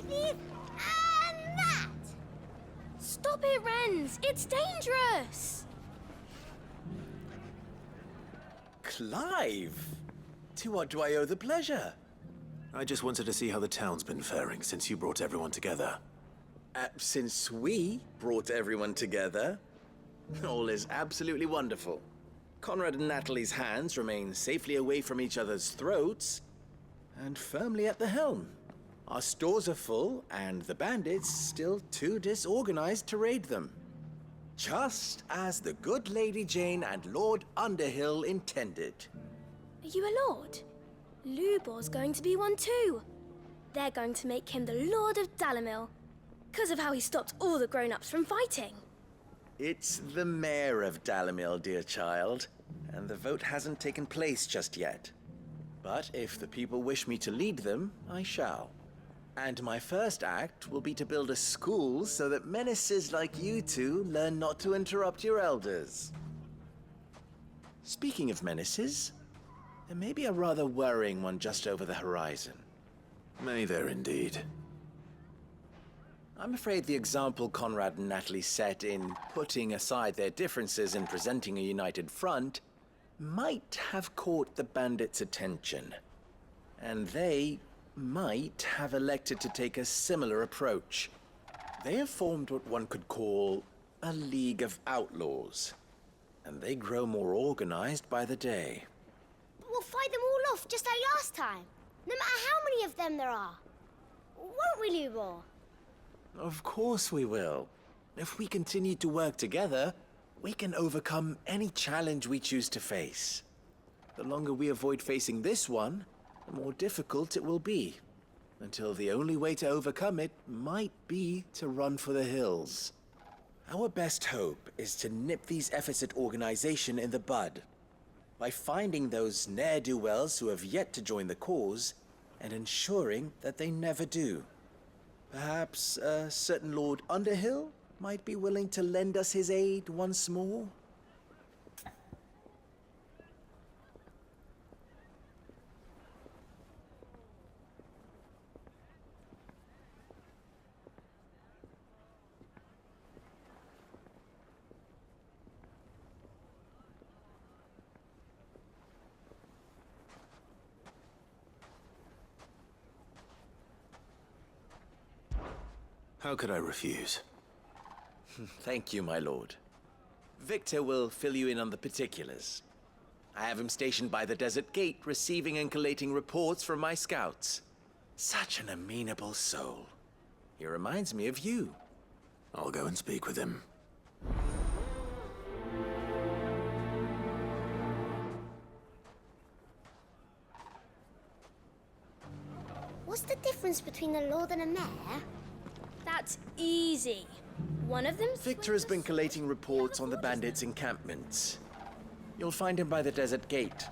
this, and that! Stop it, Wrens! It's dangerous! Clive! To what do I owe the pleasure? I just wanted to see how the town's been faring since you brought everyone together. Since we brought everyone together, all is absolutely wonderful. Conrad and Natalie's hands remain safely away from each other's throats and firmly at the helm. Our stores are full and the bandits still too disorganized to raid them. Just as the good Lady Jane and Lord Underhill intended. Are you a lord? Lubor's going to be one too. They're going to make him the Lord of Dalimil, because of how he stopped all the grown-ups from fighting. It's the mayor of Dalimil, dear child, and the vote hasn't taken place just yet. But if the people wish me to lead them, I shall. And my first act will be to build a school so that menaces like you two learn not to interrupt your elders. Speaking of menaces, there may be a rather worrying one just over the horizon. May there indeed. I'm afraid the example Conrad and Natalie set in putting aside their differences and presenting a united front might have caught the bandits' attention. And they might have elected to take a similar approach. They have formed what one could call a League of Outlaws, and they grow more organized by the day. But we'll fight them all off just like last time, no matter how many of them there are. Won't we, Lubor? Of course we will. If we continue to work together, we can overcome any challenge we choose to face. The longer we avoid facing this one, the more difficult it will be, until the only way to overcome it might be to run for the hills. Our best hope is to nip these efforts at organization in the bud, by finding those ne'er-do-wells who have yet to join the cause, and ensuring that they never do. Perhaps a certain Lord Underhill might be willing to lend us his aid once more? How could I refuse? Thank you, my lord. Victor will fill you in on the particulars. I have him stationed by the Desert Gate, receiving and collating reports from my scouts. Such an amenable soul. He reminds me of you. I'll go and speak with him. What's the difference between a lord and a mayor? That's easy. One of them. Victor has been collating reports on the bandits' encampments. You'll find him by the Desert Gate.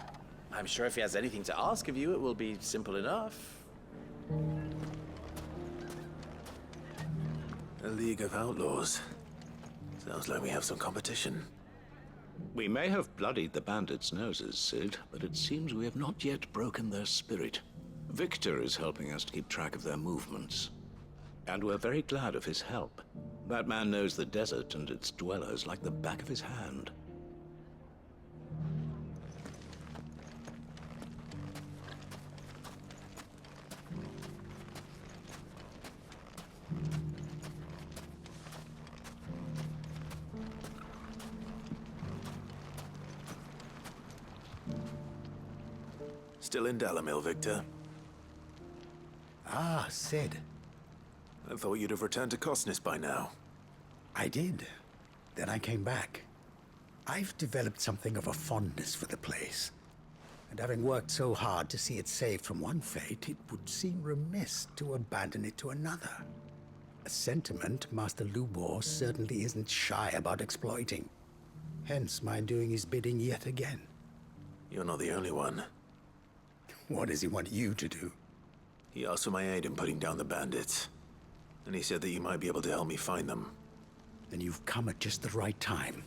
I'm sure if he has anything to ask of you, it will be simple enough. A League of Outlaws. Sounds like we have some competition. We may have bloodied the bandits' noses, Sid, but it seems we have not yet broken their spirit. Victor is helping us to keep track of their movements. And we're very glad of his help. That man knows the desert and its dwellers like the back of his hand. Still in Dalimil, Victor? Ah, Sid. I thought you'd have returned to Cosnes by now. I did. Then I came back. I've developed something of a fondness for the place. And having worked so hard to see it saved from one fate, it would seem remiss to abandon it to another. A sentiment Master Lubor certainly isn't shy about exploiting. Hence my doing his bidding yet again. You're not the only one. What does he want you to do? He asked for my aid in putting down the bandits. And he said that you might be able to help me find them. Then you've come at just the right time.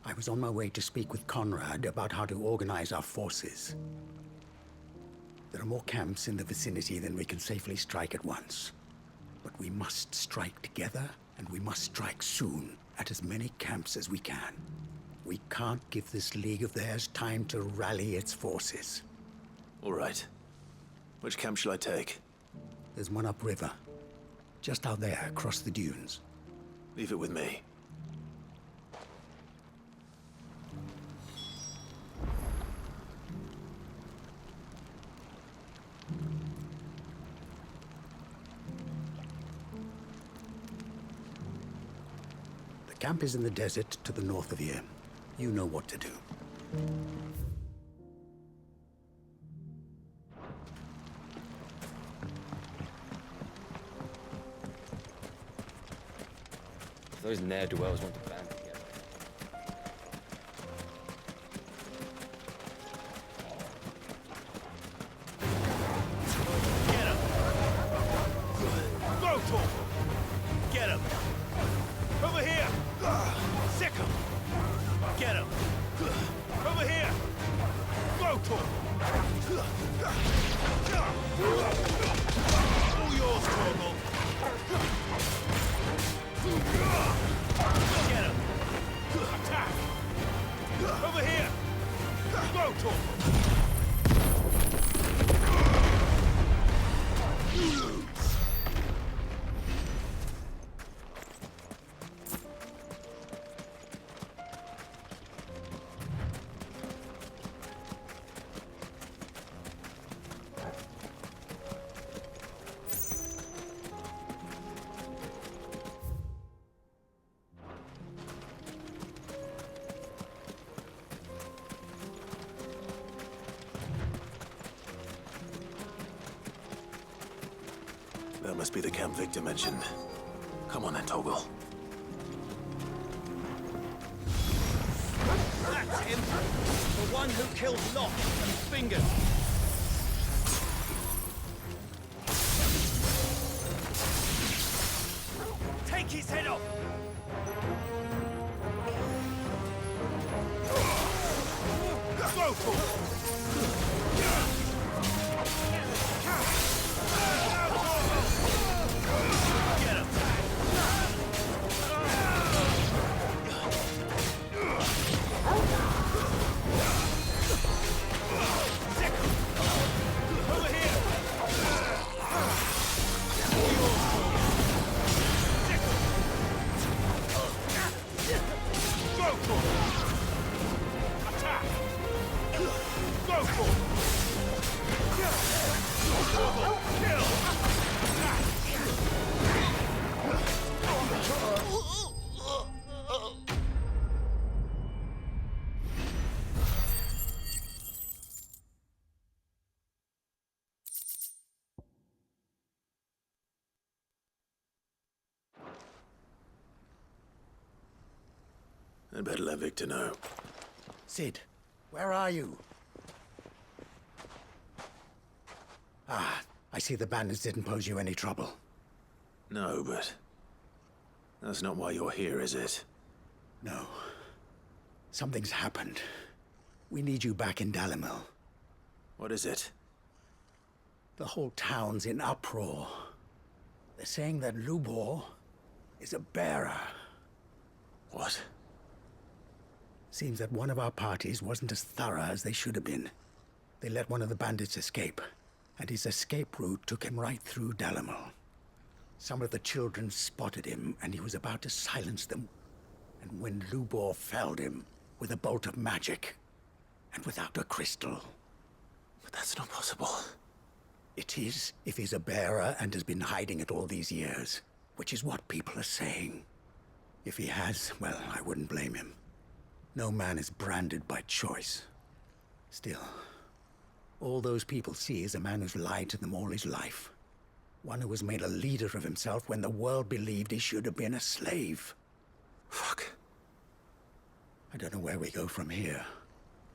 I was on my way to speak with Conrad about how to organize our forces. There are more camps in the vicinity than we can safely strike at once. But we must strike together, and we must strike soon, at as many camps as we can. We can't give this league of theirs time to rally its forces. All right. Which camp shall I take? There's one upriver, just out there across the dunes. Leave it with me. The camp is in the desert to the north of here. You know what to do. Those ne'er-do-wells want to band together. Get him! Go, Tor! Get him! Over here! Sick him! Get him! Over here! Go, Tor! All yours, Torgal! Get him! Attack! Over here! Go, Tor! You lose! That must be the camp Victor mentioned. Come on then, Toggle. That's him! The one who killed Locke and Fingers! Take his head off! Go for it! Get him! Over here! Go for it! Attack! Go for it! Kill! Attack! I'd better let Victor know. Sid, where are you? Ah, I see the bandits didn't pose you any trouble. No, but... that's not why you're here, is it? No. Something's happened. We need you back in Dalimil. What is it? The whole town's in uproar. They're saying that Lubor is a bearer. What? Seems that one of our parties wasn't as thorough as they should have been. They let one of the bandits escape, and his escape route took him right through Dalimil. Some of the children spotted him, and he was about to silence them. And when Lubor felled him with a bolt of magic, and without a crystal. But that's not possible. It is, if he's a bearer and has been hiding it all these years, which is what people are saying. If he has, well, I wouldn't blame him. No man is branded by choice. Still, all those people see is a man who's lied to them all his life. One who was made a leader of himself when the world believed he should have been a slave. Fuck. I don't know where we go from here,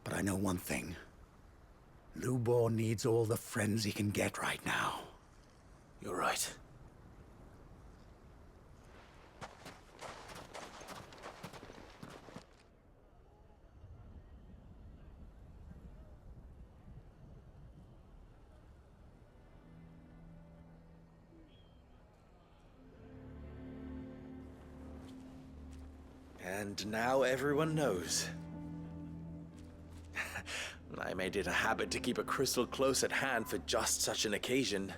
but I know one thing. Lubor needs all the friends he can get right now. You're right. and now everyone knows. I made it a habit to keep a crystal close at hand for just such an occasion.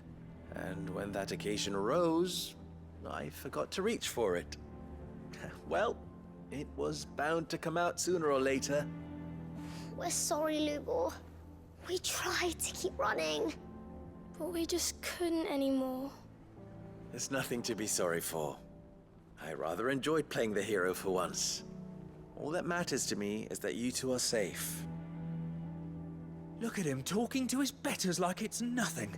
And when that occasion arose, I forgot to reach for it. Well, it was bound to come out sooner or later. We're sorry, Lubor. We tried to keep running. But we just couldn't anymore. There's nothing to be sorry for. I rather enjoyed playing the hero for once. All that matters to me is that you two are safe. Look at him talking to his betters like it's nothing.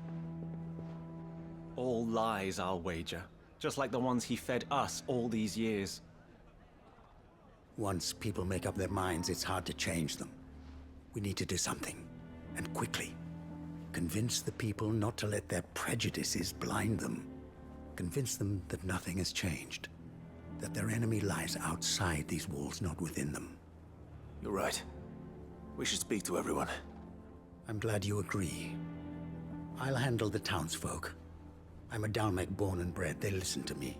All lies, I'll wager. Just like the ones he fed us all these years. Once people make up their minds, it's hard to change them. We need to do something, and quickly. Convince the people not to let their prejudices blind them. Convince them that nothing has changed. That their enemy lies outside these walls, not within them. You're right. We should speak to everyone. I'm glad you agree. I'll handle the townsfolk. I'm a Dalmec born and bred. They listen to me.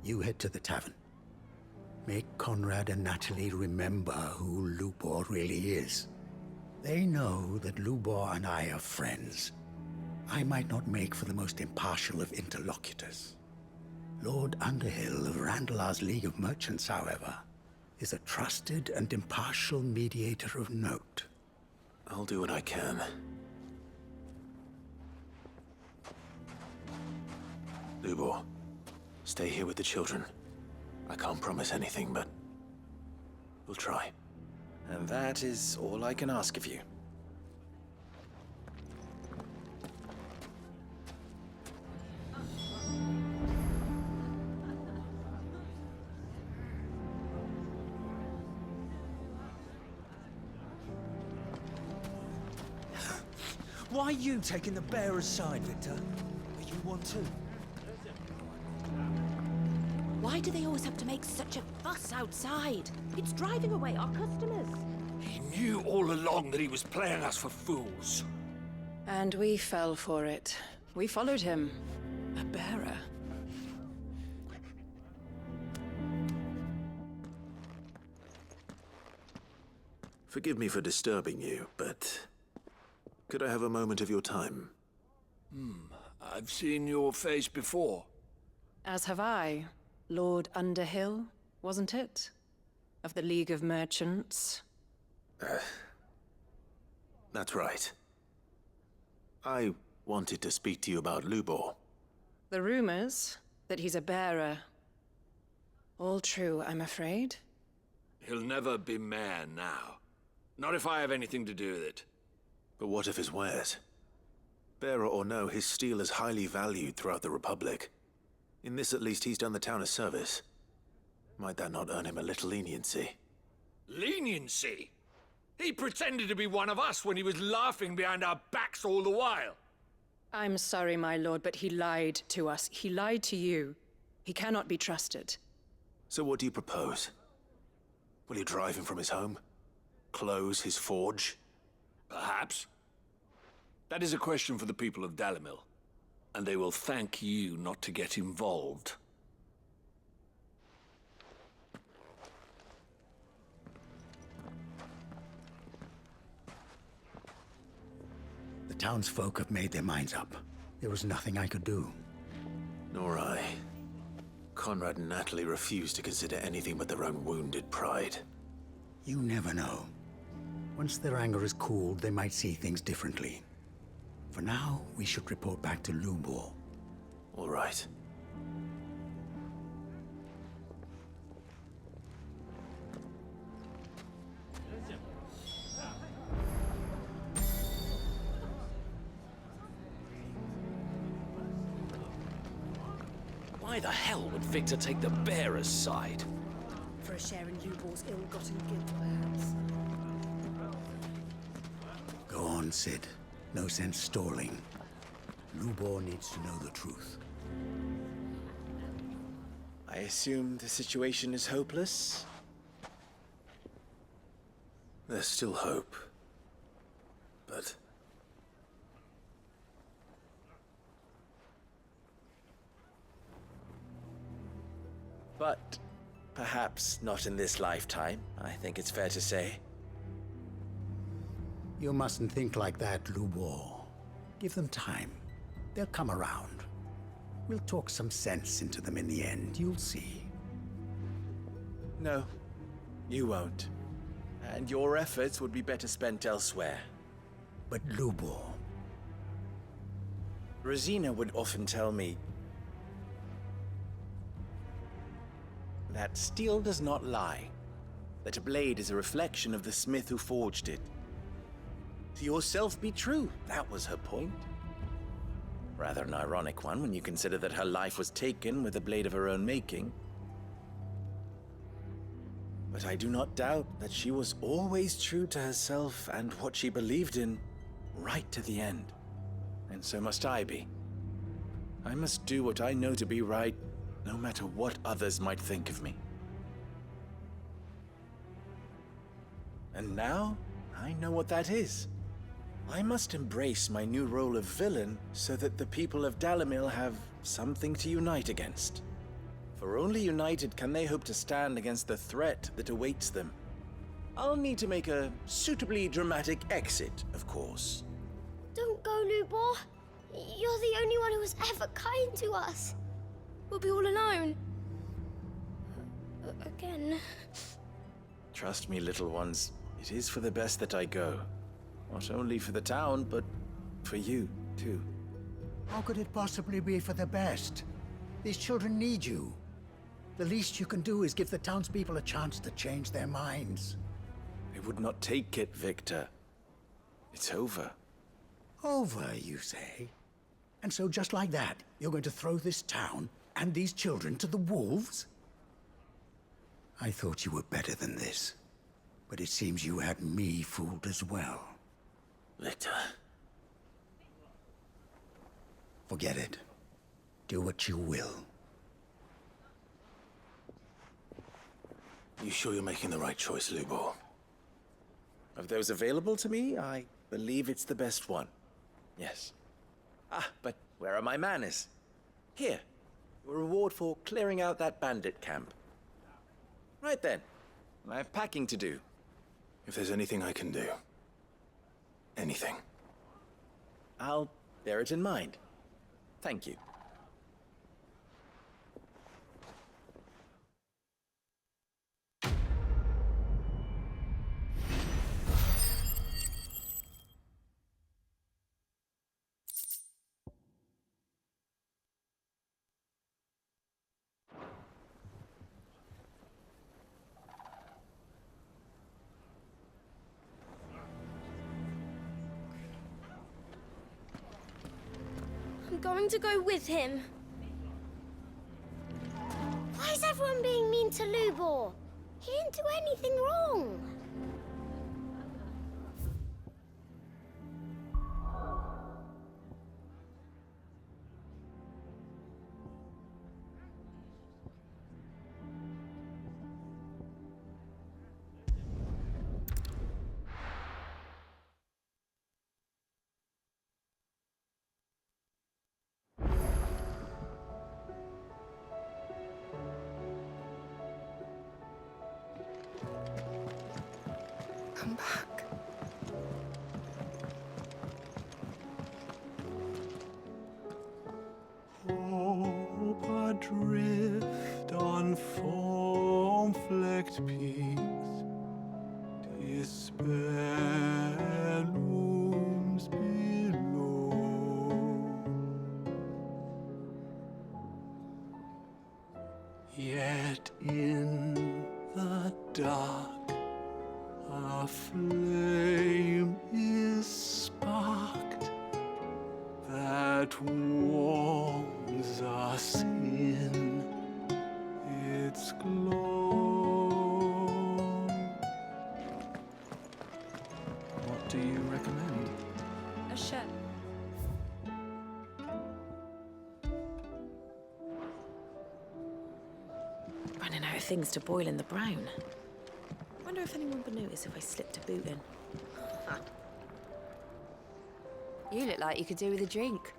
You head to the tavern. Make Conrad and Natalie remember who Lubor really is. They know that Lubor and I are friends. I might not make for the most impartial of interlocutors. Lord Underhill of Randalar's League of Merchants, however, is a trusted and impartial mediator of note. I'll do what I can. Lubor, stay here with the children. I can't promise anything, but we'll try. And that is all I can ask of you. Why are you taking the bearer's side, Victor? Are you one too? Why do they always have to make such a fuss outside? It's driving away our customers. He knew all along that he was playing us for fools. And we fell for it. We followed him. A bearer. Forgive me for disturbing you, but could I have a moment of your time? I've seen your face before. As have I. Lord Underhill, wasn't it? Of the League of Merchants. That's right. I wanted to speak to you about Lubor. The rumors that he's a bearer. All true, I'm afraid. He'll never be mayor now. Not if I have anything to do with it. But what of his wares? Bearer or no, his steel is highly valued throughout the Republic. In this, at least, he's done the town a service. Might that not earn him a little leniency? Leniency? He pretended to be one of us when he was laughing behind our backs all the while. I'm sorry, my lord, but he lied to us. He lied to you. He cannot be trusted. So what do you propose? Will you drive him from his home? Close his forge? Perhaps. That is a question for the people of Dalimil. And they will thank you not to get involved. The townsfolk have made their minds up. There was nothing I could do. Nor I. Conrad and Natalie refuse to consider anything but their own wounded pride. You never know. Once their anger is cooled, they might see things differently. For now, we should report back to Lubor. All right. Why the hell would Victor take the bearer's side? For a share in Lubor's ill-gotten guilt, perhaps. Go on, Sid. No sense stalling. Lubor needs to know the truth. I assume the situation is hopeless? There's still hope. But Perhaps not in this lifetime, I think it's fair to say. You mustn't think like that, Lubor. Give them time. They'll come around. We'll talk some sense into them in the end, you'll see. No, you won't. And your efforts would be better spent elsewhere. But Lubor... Rosina would often tell me that steel does not lie, that a blade is a reflection of the smith who forged it. To yourself be true, that was her point. Rather an ironic one when you consider that her life was taken with a blade of her own making. But I do not doubt that she was always true to herself and what she believed in, right to the end. And so must I be. I must do what I know to be right, no matter what others might think of me. And now, I know what that is. I must embrace my new role of villain so that the people of Dalimil have something to unite against. For only united can they hope to stand against the threat that awaits them. I'll need to make a suitably dramatic exit, of course. Don't go, Lubor. You're the only one who was ever kind to us. We'll be all alone. Again. Trust me, little ones. It is for the best that I go. Not only for the town, but for you, too. How could it possibly be for the best? These children need you. The least you can do is give the townspeople a chance to change their minds. They would not take it, Victor. It's over. Over, you say? And so just like that, you're going to throw this town and these children to the wolves? I thought you were better than this. But it seems you had me fooled as well. Victor. Forget it. Do what you will. You sure you're making the right choice, Lubor? Of those available to me, I believe it's the best one. Yes. Ah, but where are my manners? Here. Your reward for clearing out that bandit camp. Right then. I have packing to do. If there's anything I can do. Anything. I'll bear it in mind. Thank you. I'm going to go with him. Why is everyone being mean to Lubor? He didn't do anything wrong. Come back. Hope adrift on foam-flecked peaks, despair looms below. Yet in the dark, a flame is sparked that warms us in its glow. What do you recommend? A shell. Running out of things to boil in the brown. Wonder if anyone would notice if I slipped a boot in. You look like you could do with a drink.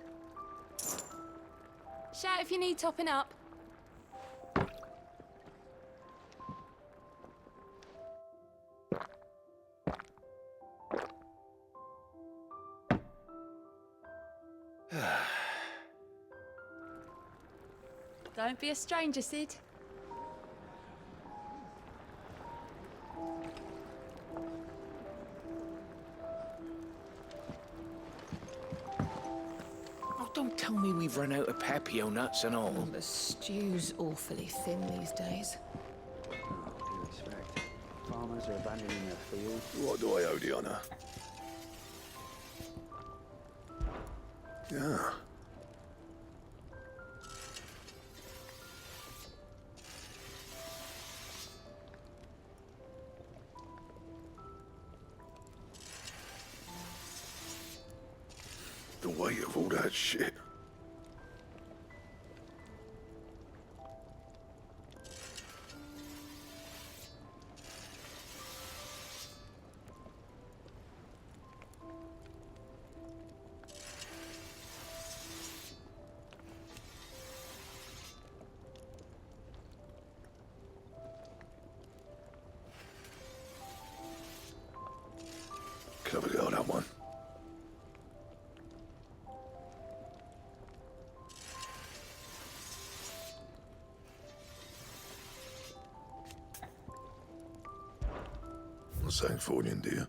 Shout if you need topping up. Don't be a stranger, Sid. Oh, don't tell me we've run out of Pepio nuts and all. The stew's awfully thin these days. Due respect. Farmers are abandoning their fields. What do I owe the honor? Yeah. The weight of all that shit. Clever girl, that one. Not saying for you, dear.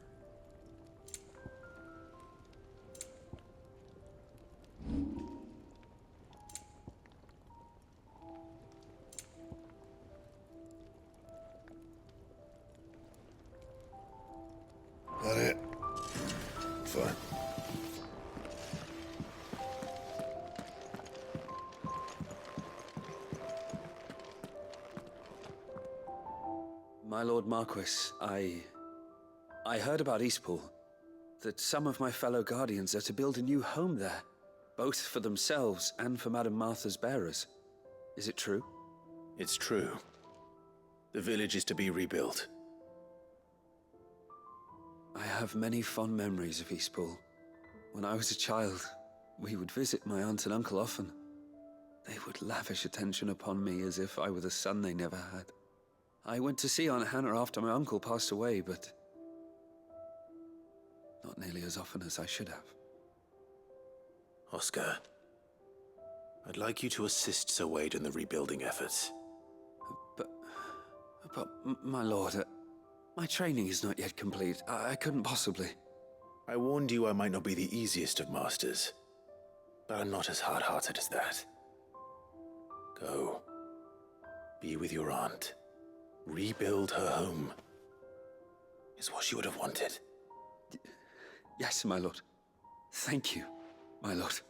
That it? Fine. My Lord Marquis, I heard about Eastpool. That some of my fellow Guardians are to build a new home there, both for themselves and for Madame Martha's bearers. Is it true? It's true. The village is to be rebuilt. I have many fond memories of Eastpool. When I was a child, we would visit my aunt and uncle often. They would lavish attention upon me as if I were the son they never had. I went to see Aunt Hannah after my uncle passed away, but not nearly as often as I should have. Oscar, I'd like you to assist Sir Wade in the rebuilding efforts. But my lord, my training is not yet complete. I couldn't possibly. I warned you I might not be the easiest of masters, but I'm not as hard-hearted as that. Go. Be with your aunt. Rebuild her home. Is what she would have wanted. Yes, my lord. Thank you, my lord.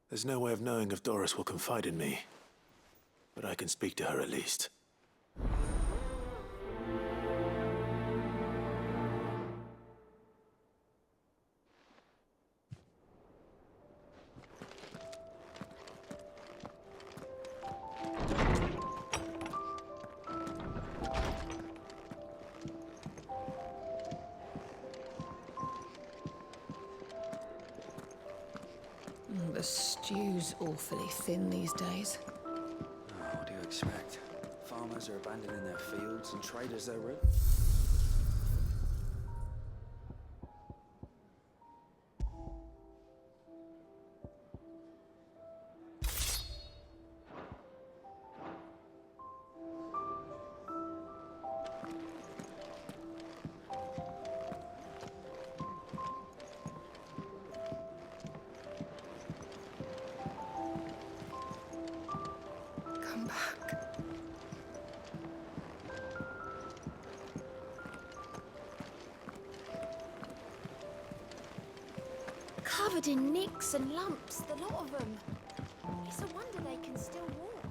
There's no way of knowing if Doris will confide in me, but I can speak to her at least. Stew's awfully thin these days. Oh, what do you expect? Farmers are abandoning their fields and traders their route. Come back. Covered in nicks and lumps, the lot of them. It's a wonder they can still walk.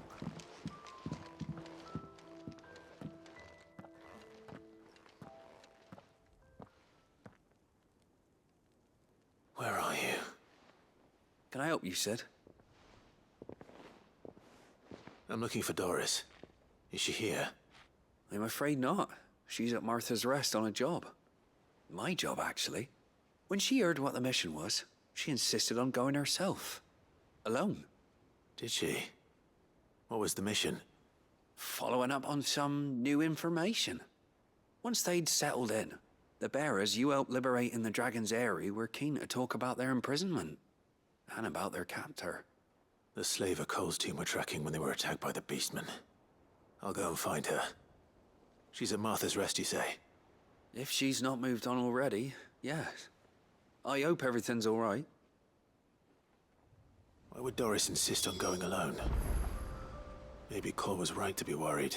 Where are you? Can I help you, Sid? I'm looking for Doris. Is she here? I'm afraid not. She's at Martha's Rest on a job. My job, actually. When she heard what the mission was, she insisted on going herself. Alone. Did she? What was the mission? Following up on some new information. Once they'd settled in, the bearers you helped liberate in the Dragon's Eyrie were keen to talk about their imprisonment. And about their captor. The slaver Cole's team were tracking when they were attacked by the Beastmen. I'll go and find her. She's at Martha's Rest, you say? If she's not moved on already, yes. I hope everything's all right. Why would Doris insist on going alone? Maybe Cole was right to be worried.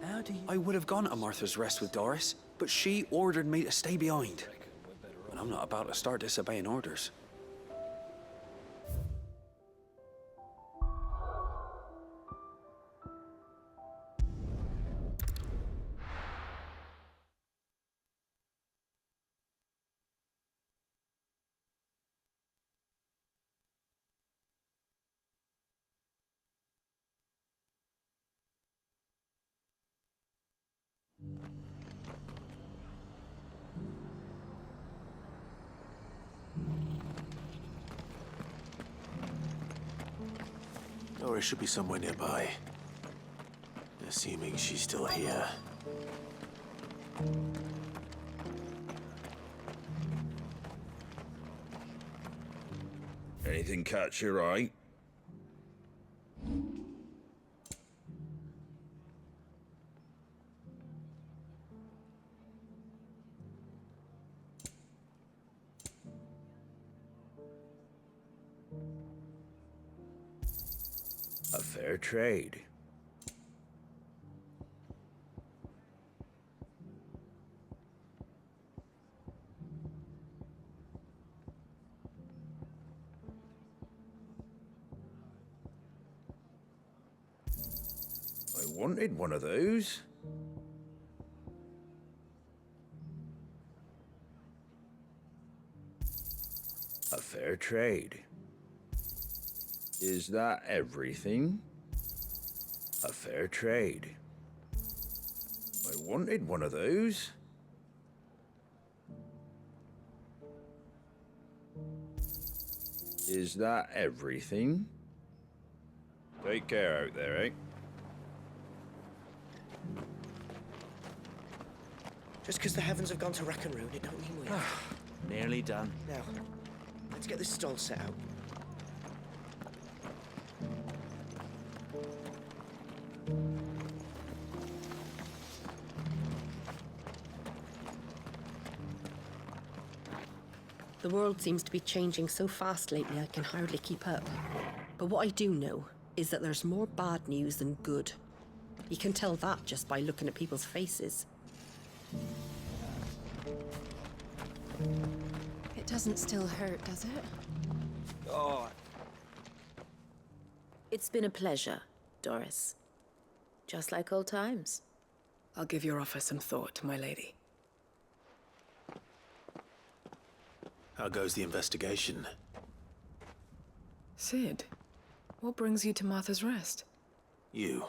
How do you... I would have gone to Martha's Rest with Doris, but she ordered me to stay behind. And I'm not about to start disobeying orders. Doris should be somewhere nearby. Assuming she's still here. Anything catch your eye? A fair trade. I wanted one of those. A fair trade. Is that everything? A fair trade. I wanted one of those. Is that everything? Take care out there, eh? Just because the heavens have gone to rack and ruin, it don't mean we have. Nearly done. Now, let's get this stall set out. The world seems to be changing so fast lately I can hardly keep up. But what I do know is that there's more bad news than good. You can tell that just by looking at people's faces. It doesn't still hurt, does it? Oh, It's been a pleasure, Doris. Just like old times. I'll give your offer some thought, my lady. How goes the investigation? Sid, what brings you to Martha's Rest? You.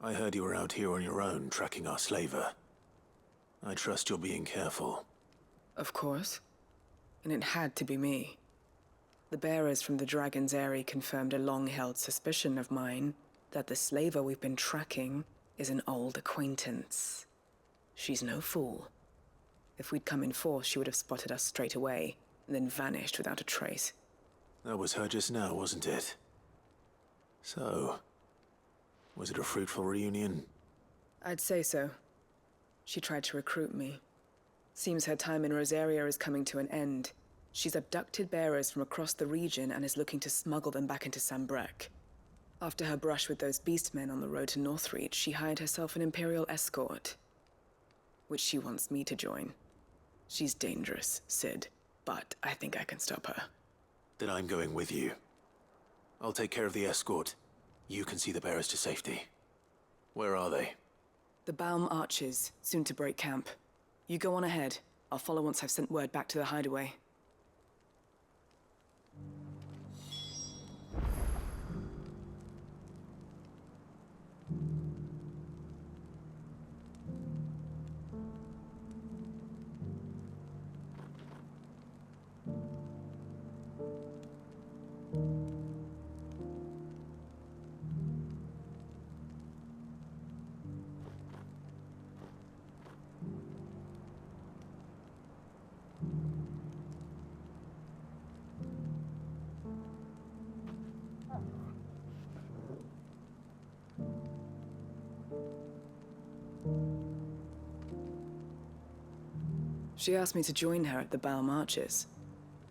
I heard you were out here on your own, tracking our slaver. I trust you're being careful. Of course. And it had to be me. The bearers from the Dragon's Eyrie confirmed a long-held suspicion of mine that the slaver we've been tracking is an old acquaintance. She's no fool. If we'd come in force, she would have spotted us straight away, and then vanished without a trace. That was her just now, wasn't it? So, was it a fruitful reunion? I'd say so. She tried to recruit me. Seems her time in Rosaria is coming to an end. She's abducted bearers from across the region and is looking to smuggle them back into Sambrec. After her brush with those beastmen on the road to Northreach, she hired herself an Imperial escort, which she wants me to join. She's dangerous, Sid, but I think I can stop her. Then I'm going with you. I'll take care of the escort. You can see the bearers to safety. Where are they? The Baum Archers, soon to break camp. You go on ahead. I'll follow once I've sent word back to the hideaway. She asked me to join her at the Baum Arches.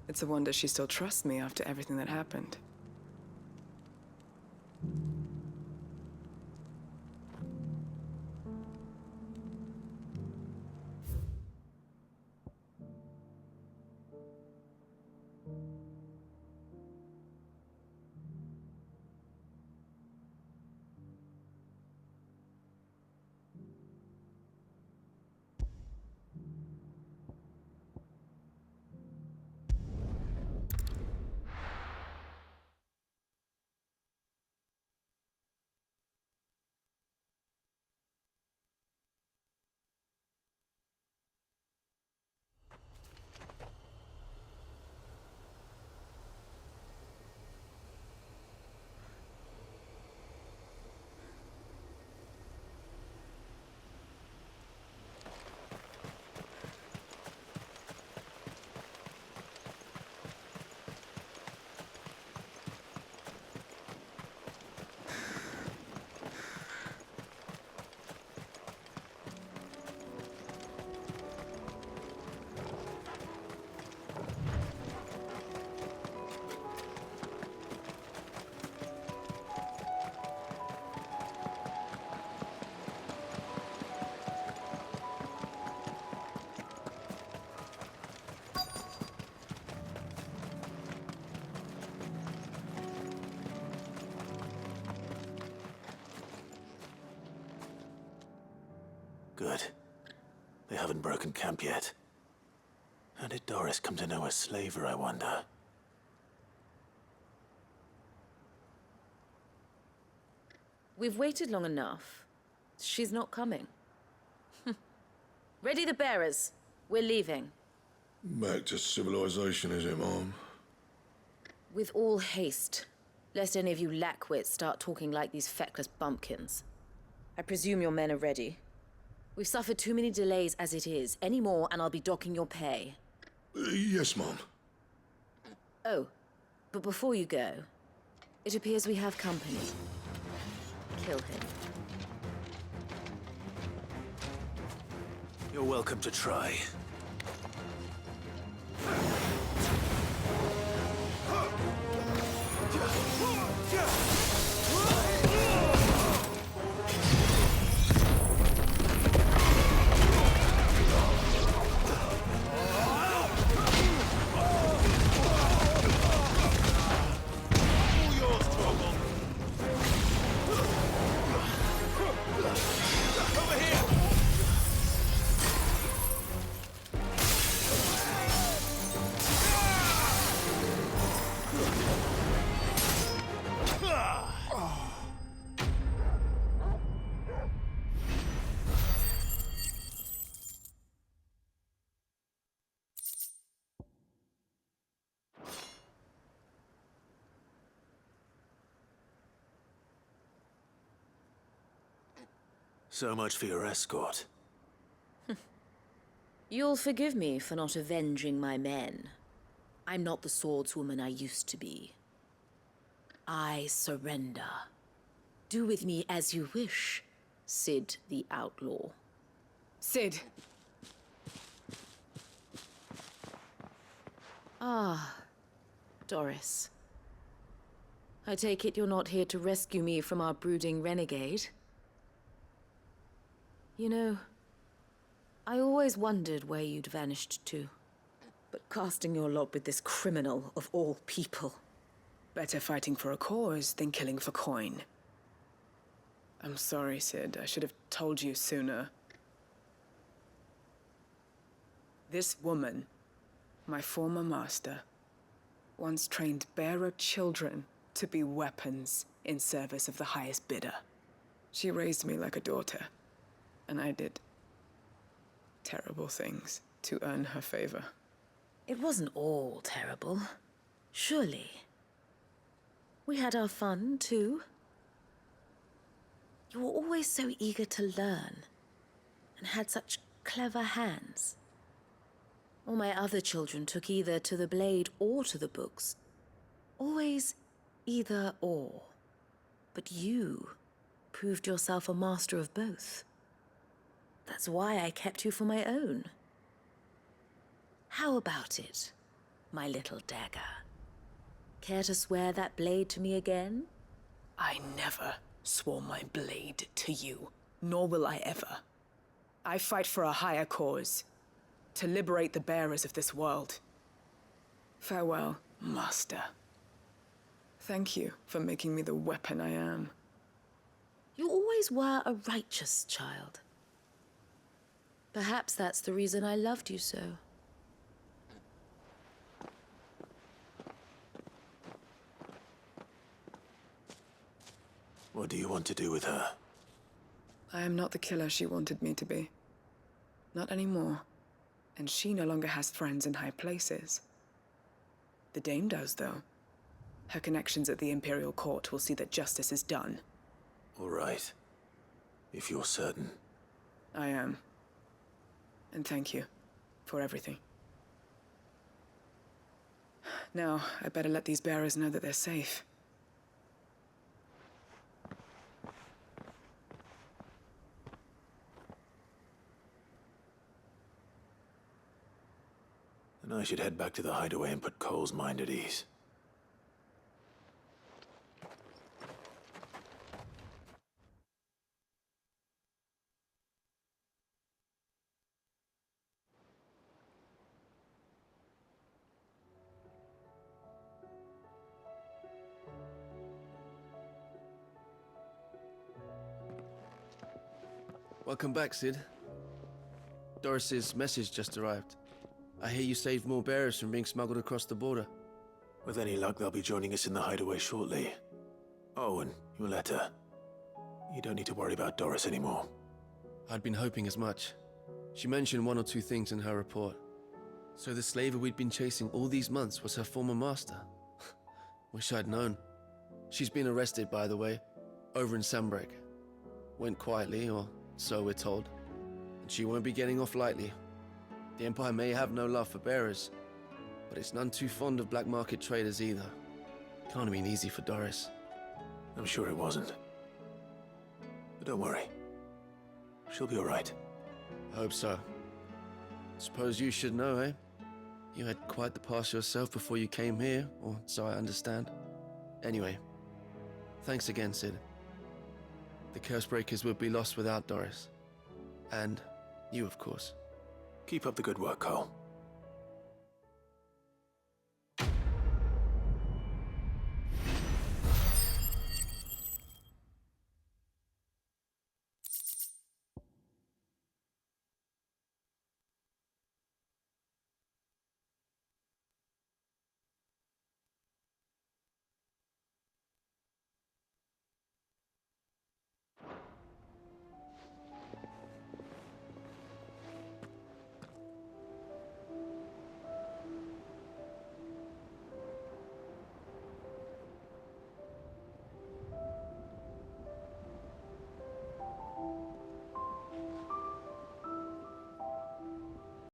It's a wonder she still trusts me after everything that happened. Good. They haven't broken camp yet. How did Doris come to know a slaver, I wonder? We've waited long enough. She's not coming. Ready the bearers. We're leaving. Back to civilization, is it, Mom? With all haste, lest any of you lackwits start talking like these feckless bumpkins. I presume your men are ready. We've suffered too many delays as it is. Any more, and I'll be docking your pay. Yes, Mom. Oh, but before you go, it appears we have company. Kill him. You're welcome to try. So much for your escort. You'll forgive me for not avenging my men. I'm not the swordswoman I used to be. I surrender. Do with me as you wish, Sid the Outlaw. Sid! Ah, Doris. I take it you're not here to rescue me from our brooding renegade? You know, I always wondered where you'd vanished to. But casting your lot with this criminal of all people. Better fighting for a cause than killing for coin. I'm sorry, Sid. I should have told you sooner. This woman, my former master, once trained bearer children to be weapons in service of the highest bidder. She raised me like a daughter, and I did terrible things to earn her favor. It wasn't all terrible, surely. We had our fun, too. You were always so eager to learn, and had such clever hands. All my other children took either to the blade or to the books. Always either or. But you proved yourself a master of both. That's why I kept you for my own. How about it, my little dagger? Care to swear that blade to me again? I never swore my blade to you, nor will I ever. I fight for a higher cause, to liberate the bearers of this world. Farewell, Master. Thank you for making me the weapon I am. You always were a righteous child. Perhaps that's the reason I loved you so. What do you want to do with her? I am not the killer she wanted me to be. Not anymore. And she no longer has friends in high places. The Dame does, though. Her connections at the Imperial Court will see that justice is done. All right. If you're certain. I am. And thank you for everything. Now, I better let these bearers know that they're safe. And I should head back to the hideaway and put Cole's mind at ease. Welcome back, Sid. Doris's message just arrived. I hear you saved more bearers from being smuggled across the border. With any luck, they'll be joining us in the hideaway shortly. Oh, and your letter. You don't need to worry about Doris anymore. I'd been hoping as much. She mentioned one or two things in her report. So the slaver we'd been chasing all these months was her former master. Wish I'd known. She's been arrested, by the way, over in Sunbreak. Went quietly, or so we're told. And she won't be getting off lightly. The Empire may have no love for bearers, but it's none too fond of black market traders either. Can't have been easy for Doris. I'm sure it wasn't. But don't worry. She'll be all right. I hope so. Suppose you should know, eh? You had quite the past yourself before you came here, or so I understand. Anyway, thanks again, Sid. The Cursebreakers would be lost without Doris. And you, of course. Keep up the good work, Cole.